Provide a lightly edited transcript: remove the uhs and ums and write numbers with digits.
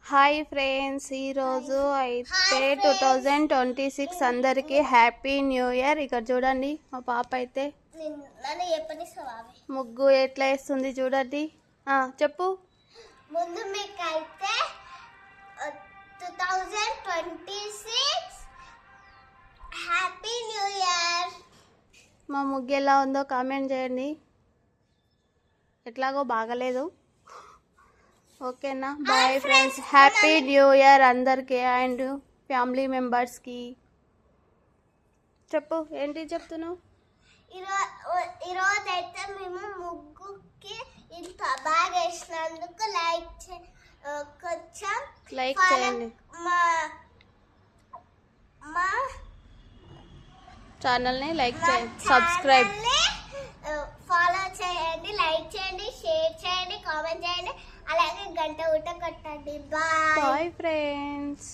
Hi friends, ఈరోజు అయితే 2026 అందరికీ హ్యాపీ న్యూ ఇయర్. ఇక్కడ చూడండి, మా పాప అయితే ముగ్గు ఎట్లా వేస్తుంది చూడండి. చెప్పు. ముందు మీకైతే 2026 హ్యాపీ న్యూ ఇయర్. మా ముగ్గు ఎలా ఉందో కామెంట్ చేయండి. ఎట్లాగో బాగలేదు. ఓకేనా? Bye friends, happy new year అందరికీ అండ్ ఫ్యామిలీ మెంబర్స్కి. చెప్పు, ఏంటి చెప్తున్నావు? ఈరోజు అయితే మేము ముగ్గుకి ఇంత బాగా వేసినందుకు కొంచెం లైక్ చేయండి. మా ఛానల్ని లైక్ చేయండి, సబ్స్క్రైబ్ ఫాలో చేయండి, లైక్ చేయండి, షేర్ చేయండి, కామెంట్ చేయండి, అలాగే గంట ఊట కొట్టండి. Bye friends.